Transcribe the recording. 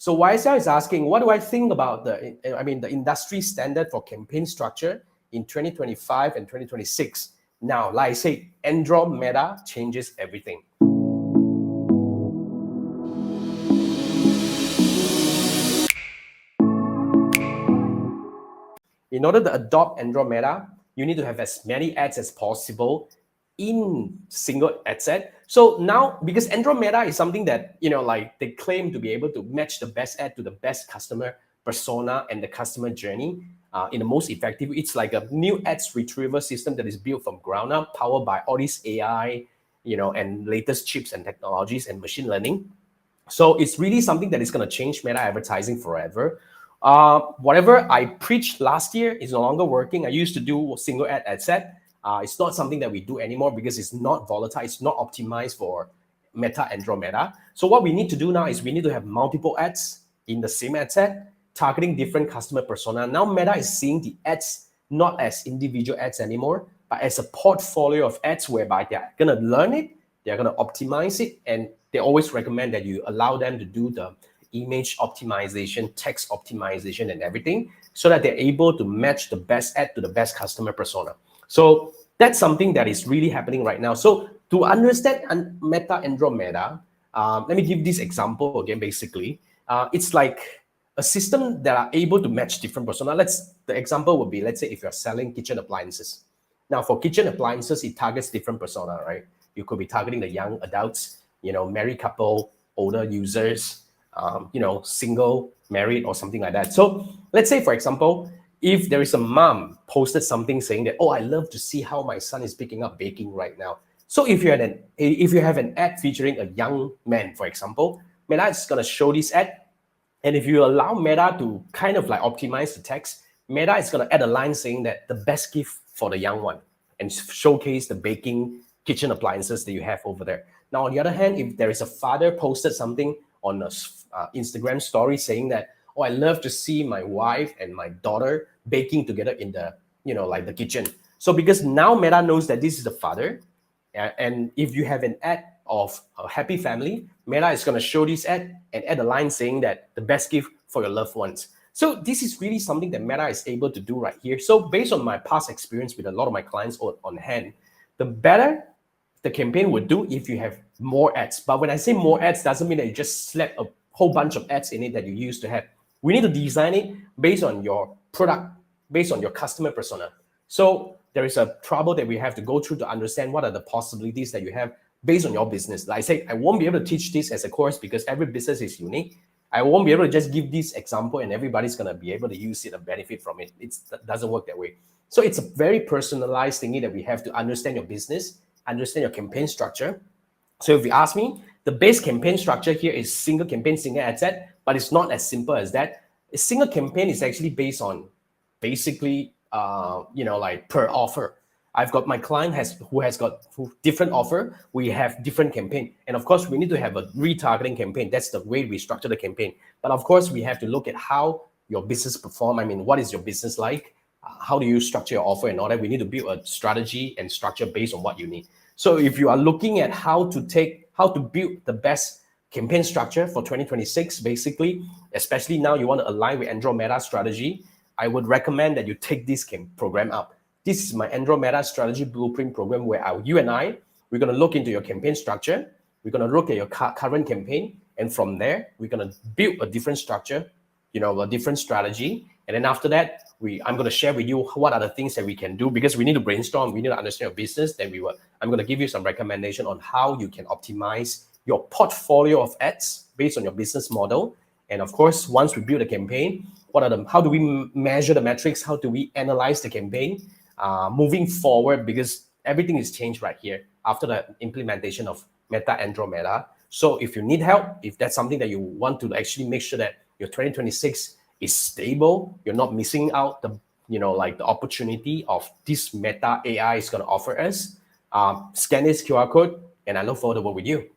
So YSL is asking, what do I think about the industry standard for campaign structure in 2025 and 2026? Now, like I say, Andromeda changes everything. In order to adopt Andromeda, you need to have as many ads as possible in single ad set. So now, because Andromeda is something that, like they claim to be able to match the best ad to the best customer persona and the customer journey in the most effective. It's like a new ads retrieval system that is built from ground up, powered by all these AI, and latest chips and technologies and machine learning. So it's really something that is going to change meta advertising forever. Whatever I preached last year is no longer working. I used to do single ad set. It's not something that we do anymore because it's not volatile. It's not optimized for Meta Andromeda. So what we need to do now is we need to have multiple ads in the same ad set, targeting different customer persona. Now Meta is seeing the ads not as individual ads anymore, but as a portfolio of ads whereby they're going to learn it, they're going to optimize it, and they always recommend that you allow them to do the image optimization, text optimization, and everything, so that they're able to match the best ad to the best customer persona. So that's something that is really happening right now. So to understand Meta Andromeda, let me give this example again. Basically, it's like a system that are able to match different persona. The example would be, let's say if you're selling kitchen appliances. Now for kitchen appliances, it targets different persona, right? You could be targeting the young adults, married couple, older users, single, married, or something like that. So let's say, for example, if there is a mom posted something saying that, oh, I love to see how my son is picking up baking right now. So if you have an ad featuring a young man, for example, Meta is going to show this ad. And if you allow Meta to kind of like optimize the text, Meta is going to add a line saying that the best gift for the young one and showcase the baking kitchen appliances that you have over there. Now, on the other hand, if there is a father posted something on a Instagram story saying that, oh, I love to see my wife and my daughter baking together in the, like the kitchen. So because now Meta knows that this is the father, and if you have an ad of a happy family, Meta is going to show this ad and add a line saying that the best gift for your loved ones. So this is really something that Meta is able to do right here. So based on my past experience with a lot of my clients on hand, the better the campaign would do if you have more ads. But when I say more ads, doesn't mean that you just slap a whole bunch of ads in it that you used to have. We need to design it based on your product, based on your customer persona. So there is a trouble that we have to go through to understand what are the possibilities that you have based on your business. Like I say, I won't be able to teach this as a course because every business is unique. I won't be able to just give this example and everybody's going to be able to use it and benefit from it. It doesn't work that way. So it's a very personalized thingy that we have to understand your business, understand your campaign structure. So if you ask me, the base campaign structure here is single campaign, single ad set, but it's not as simple as that. A single campaign is actually based on basically, like per offer. I've got my client who has got different offer. We have different campaign. And of course, we need to have a retargeting campaign. That's the way we structure the campaign. But of course, we have to look at how your business perform. I mean, what is your business like? How do you structure your offer and all that? We need to build a strategy and structure based on what you need. So if you are looking at how to build the best campaign structure for 2026, basically, especially now you want to align with Andromeda strategy, I would recommend that you take this program up. This is my Andromeda strategy blueprint program where we're going to look into your campaign structure. We're going to look at your current campaign. And from there, we're going to build a different structure, a different strategy. And then after that, I'm going to share with you what are the things that we can do because we need to brainstorm. We need to understand your business. Then I'm going to give you some recommendation on how you can optimize your portfolio of ads based on your business model. And of course, once we build a campaign, how do we measure the metrics? How do we analyze the campaign moving forward? Because everything is changed right here after the implementation of Meta Andromeda. So if you need help, if that's something that you want to actually make sure that your 2026 is stable, you're not missing out the opportunity of this Meta AI is going to offer us, scan this QR code, and I look forward to work with you.